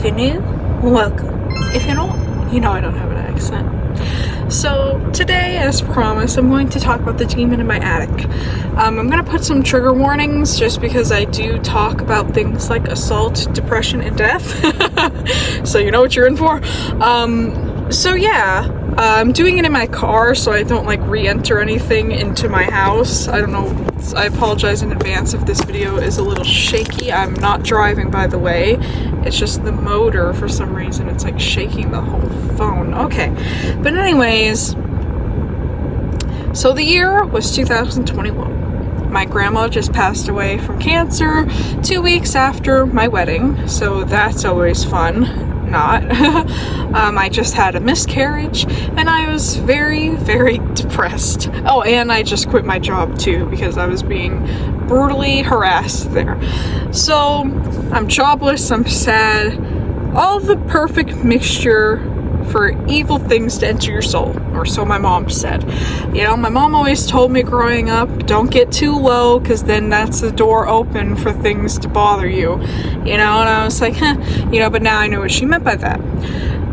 If you're new, welcome. If you're not, you know I don't have an accent. So today, as promised, I'm going to talk about the demon in my attic. I'm going to put some trigger warnings just because I do talk about things like assault, depression, and death. So you know what you're in for. So yeah, I'm doing it in my car so I don't like re-enter anything into my house. I don't know, I apologize in advance if this video is a little shaky. I'm not driving, by the way. It's just the motor, for some reason, it's like shaking the whole phone. Okay, but anyways, so the year was 2021. My grandma just passed away from cancer 2 weeks after my wedding, so that's always fun. Not. I just had a miscarriage and I was very, very depressed. Oh, and I just quit my job too because I was being brutally harassed there. So I'm jobless, I'm sad, all the perfect mixture for evil things to enter your soul, or so my mom said. You know, my mom always told me growing up, don't get too low because then that's the door open for things to bother you, you know, and I was like, you know, but now I know what she meant by that.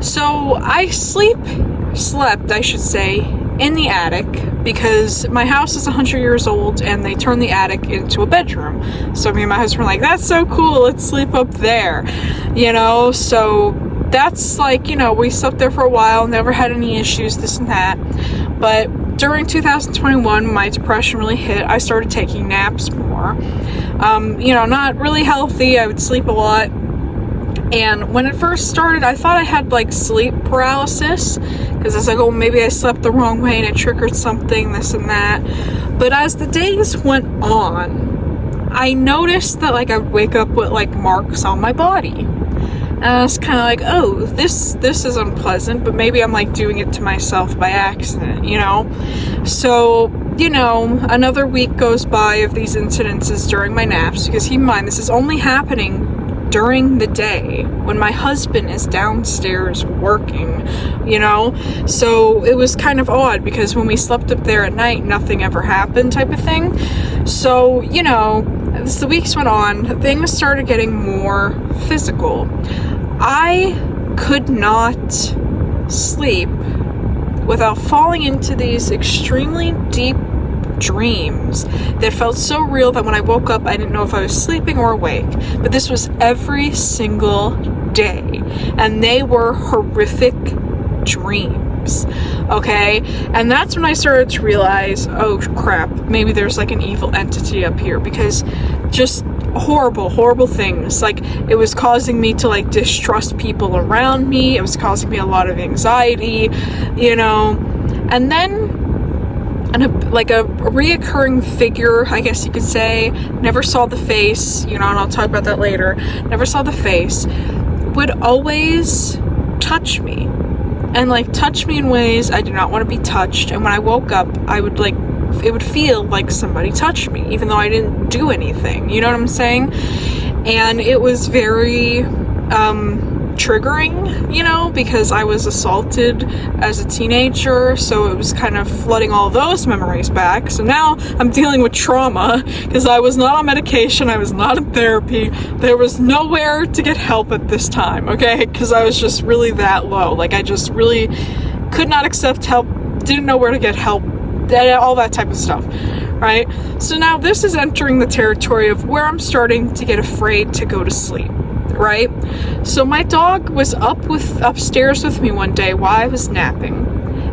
So I slept, I should say, in the attic because my house is 100 years old and they turned the attic into a bedroom. So me and my husband were like, that's so cool, let's sleep up there, you know. So that's like, you know, we slept there for a while, never had any issues, this and that. But during 2021, my depression really hit. I started taking naps more. You know, not really healthy. I would sleep a lot. And when it first started, I thought I had like sleep paralysis because I was like, oh, maybe I slept the wrong way and it triggered something, this and that. But as the days went on, I noticed that like I would wake up with like marks on my body. And I was kind of like, oh, this is unpleasant, but maybe I'm like doing it to myself by accident, you know? So, you know, another week goes by of these incidences during my naps, because keep in mind, this is only happening during the day when my husband is downstairs working, you know? So it was kind of odd because when we slept up there at night, nothing ever happened type of thing. So, you know, as the weeks went on, things started getting more physical. I could not sleep without falling into these extremely deep dreams that felt so real that when I woke up, I didn't know if I was sleeping or awake. But this was every single day, and they were horrific dreams. Okay, and that's when I started to realize, oh crap, maybe there's like an evil entity up here, because just horrible things. Like, it was causing me to like distrust people around me. It was causing me a lot of anxiety, you know. And then like a reoccurring figure, I guess you could say, never saw the face, you know, and I'll talk about that later, never saw the face, would always touch me. And like touch me in ways I did not want to be touched. And when I woke up, I would like, it would feel like somebody touched me, even though I didn't do anything. You know what I'm saying? And it was very triggering, you know, because I was assaulted as a teenager, so it was kind of flooding all those memories back. So now I'm dealing with trauma because I was not on medication, I was not in therapy, there was nowhere to get help at this time, okay, because I was just really that low. Like, I just really could not accept help, didn't know where to get help, all that type of stuff, right? So now this is entering the territory of where I'm starting to get afraid to go to sleep, right? So my dog was upstairs with me one day while I was napping,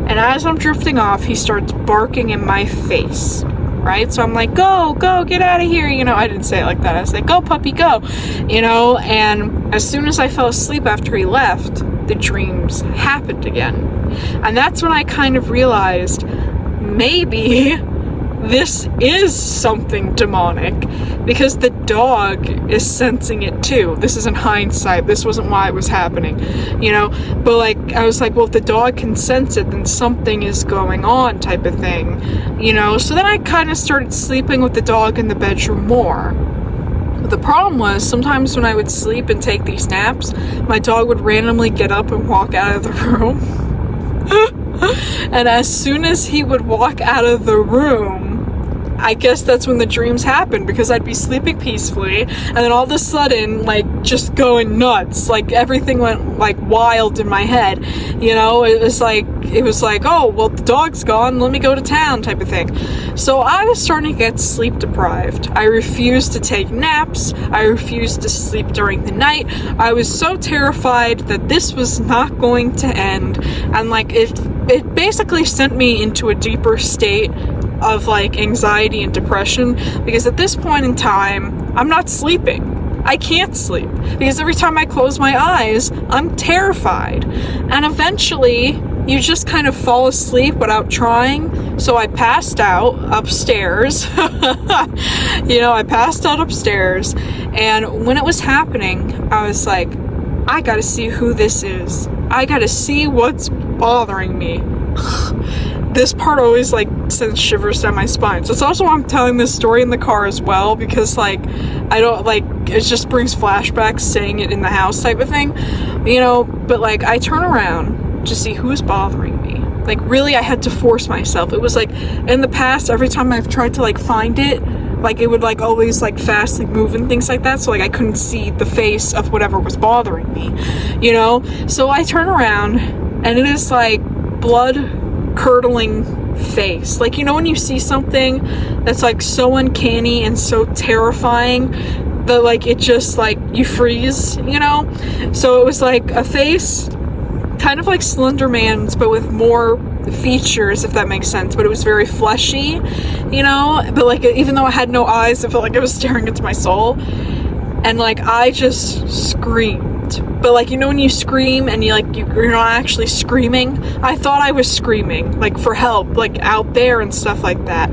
and as I'm drifting off, he starts barking in my face, right? So I'm like, go, get out of here, you know. I didn't say it like that, I was like, go puppy, go, you know. And as soon as I fell asleep after he left, the dreams happened again. And that's when I kind of realized, maybe this is something demonic, because the dog is sensing it too. This is in hindsight, this wasn't why it was happening, you know, but like, I was like, well, if the dog can sense it, then something is going on type of thing, you know. So then I kind of started sleeping with the dog in the bedroom more. But the problem was, sometimes when I would sleep and take these naps, my dog would randomly get up and walk out of the room. And as soon as he would walk out of the room, I guess that's when the dreams happen, because I'd be sleeping peacefully and then all of a sudden, like, just going nuts, like everything went like wild in my head, you know. It was like, oh, well, the dog's gone, let me go to town type of thing. So I was starting to get sleep deprived. I refused to take naps. I refused to sleep during the night. I was so terrified that this was not going to end, and like it basically sent me into a deeper state of like anxiety and depression, because at this point in time, I'm not sleeping. I can't sleep because every time I close my eyes, I'm terrified. And eventually, you just kind of fall asleep without trying. So I passed out upstairs. You know, I passed out upstairs. And when it was happening, I was like, I gotta see who this is. I gotta see what's bothering me. This part always like sends shivers down my spine. So it's also why I'm telling this story in the car as well, because like I don't like, it just brings flashbacks saying it in the house type of thing, you know. But like I turn around to see who's bothering me. Like really, I had to force myself. It was like in the past, every time I've tried to like find it, like it would like always like fastly move and things like that, so like I couldn't see the face of whatever was bothering me, you know. So I turn around and it is like blood curdling face. Like, you know, when you see something that's like so uncanny and so terrifying that like it just like you freeze, you know. So it was like a face kind of like Slender Man's, but with more features, if that makes sense. But it was very fleshy, you know. But like, even though I had no eyes, it felt like I was staring into my soul. And like I just screamed. But like, you know, when you scream and you're not actually screaming, I thought I was screaming like for help, like out there and stuff like that,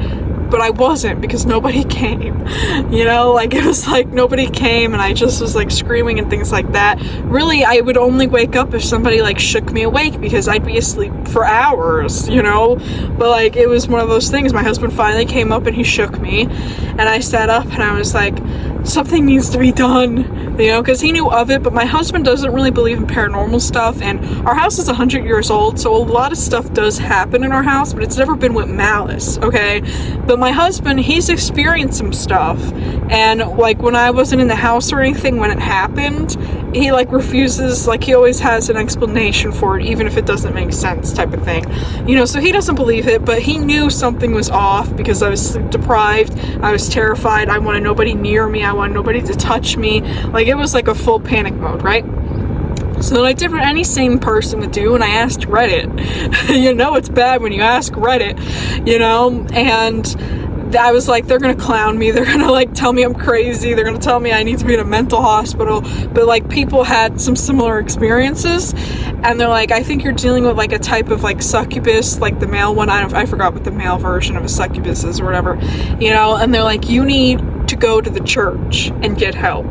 but I wasn't, because nobody came, you know. Like it was like nobody came, and I just was like screaming and things like that. Really, I would only wake up if somebody like shook me awake, because I'd be asleep for hours, you know. But like it was one of those things. My husband finally came up and he shook me, and I sat up and I was like, something needs to be done, you know, because he knew of it. But my husband doesn't really believe in paranormal stuff, and our house is 100 years old, so a lot of stuff does happen in our house, but it's never been with malice, okay? But my husband, he's experienced some stuff, and like when I wasn't in the house or anything when it happened, he like refuses, like he always has an explanation for it, even if it doesn't make sense type of thing, you know. So he doesn't believe it, but he knew something was off because I was sleep deprived, I was terrified, I wanted nobody near me, I wanted nobody to touch me. Like it was like a full panic mode, right? So then I did what any sane person would do, and I asked Reddit. You know it's bad when you ask Reddit, you know. And I was like, they're gonna clown me, they're gonna like tell me I'm crazy, they're gonna tell me I need to be in a mental hospital. But like people had some similar experiences, and they're like, I think you're dealing with like a type of like succubus, like the male one. I forgot what the male version of a succubus is or whatever, you know. And they're like, you need to go to the church and get help.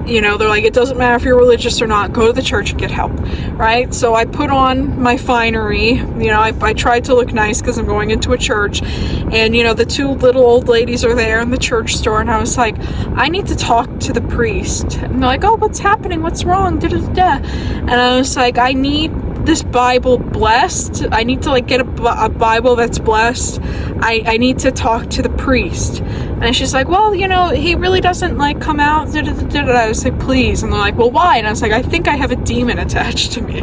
You know, they're like, it doesn't matter if you're religious or not, go to the church and get help, right? So I put on my finery, you know, I tried to look nice because I'm going into a church, and, you know, the two little old ladies are there in the church store, and I was like, I need to talk to the priest. And they're like, oh, what's happening? What's wrong? Da, da, da. And I was like, I need this Bible blessed. I need to like get a Bible that's blessed. I need to talk to the priest. And she's like, well, you know, he really doesn't like come out. Da, da, da, da. I was like, please. And they're like, well, why? And I was like, I think I have a demon attached to me.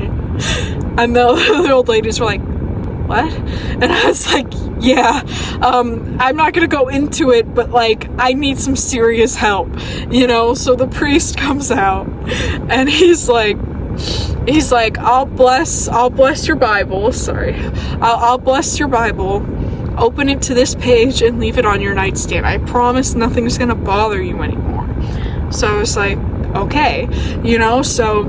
And the old ladies were like, what? And I was like, yeah, I'm not gonna go into it, but like I need some serious help, you know. So the priest comes out and he's like, I'll bless your Bible. Sorry. I'll bless your Bible. Open it to this page and leave it on your nightstand. I promise nothing's gonna bother you anymore. So I was like, okay, you know. So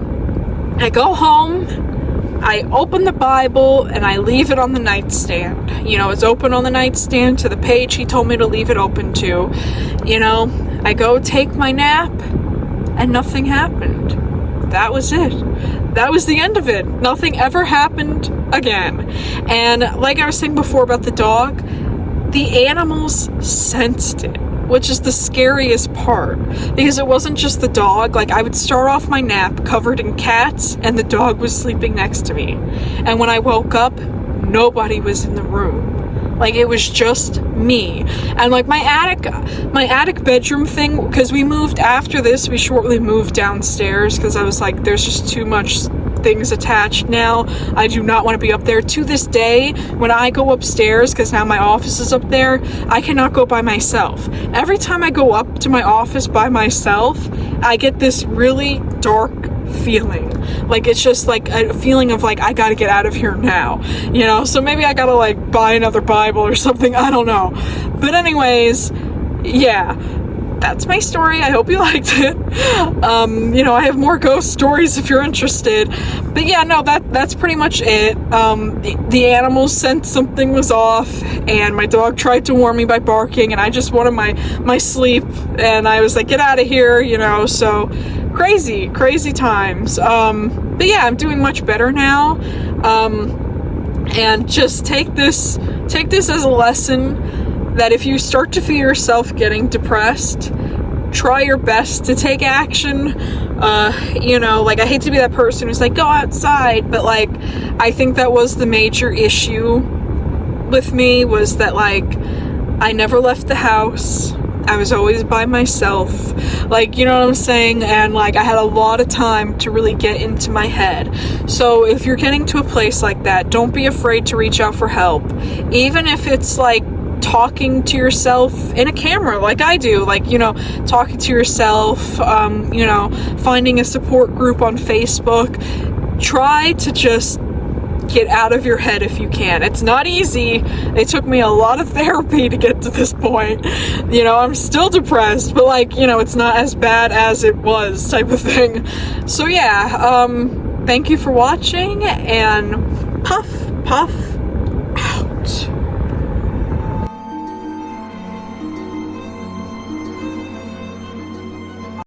I go home, I open the Bible, and I leave it on the nightstand. You know, it's open on the nightstand to the page he told me to leave it open to. You know, I go take my nap, and nothing happened. That was it. That was the end of it. Nothing ever happened again. And like I was saying before about the dog, the animals sensed it, which is the scariest part, because it wasn't just the dog. Like I would start off my nap covered in cats, and the dog was sleeping next to me. And when I woke up, nobody was in the room. Like, it was just me. And like my attic bedroom thing, because we moved after this, we shortly moved downstairs because I was like, there's just too much things attached now. I do not want to be up there. To this day, when I go upstairs, because now my office is up there, I cannot go by myself. Every time I go up to my office by myself, I get this really dark feeling. Like, it's just like a feeling of like, I gotta get out of here now, you know? So maybe I gotta like buy another Bible or something, I don't know. But anyways, yeah, that's my story. I hope you liked it. You know, I have more ghost stories if you're interested. But yeah, no, that's pretty much it. The animals sensed something was off, and my dog tried to warn me by barking, and I just wanted my sleep, and I was like, get out of here, you know. So crazy times. But yeah, I'm doing much better now. And just take this as a lesson that if you start to feel yourself getting depressed, try your best to take action. You know, like, I hate to be that person who's like, go outside, but like, I think that was the major issue with me, was that like, I never left the house. I was always by myself, like, you know what I'm saying? And like, I had a lot of time to really get into my head. So if you're getting to a place like that, don't be afraid to reach out for help, even if it's like talking to yourself in a camera like I do, like, you know, talking to yourself, you know, finding a support group on Facebook. Try to just get out of your head if you can. It's not easy. It took me a lot of therapy to get to this point. You know, I'm still depressed, but like, you know, it's not as bad as it was, type of thing. So yeah, thank you for watching, and puff, puff,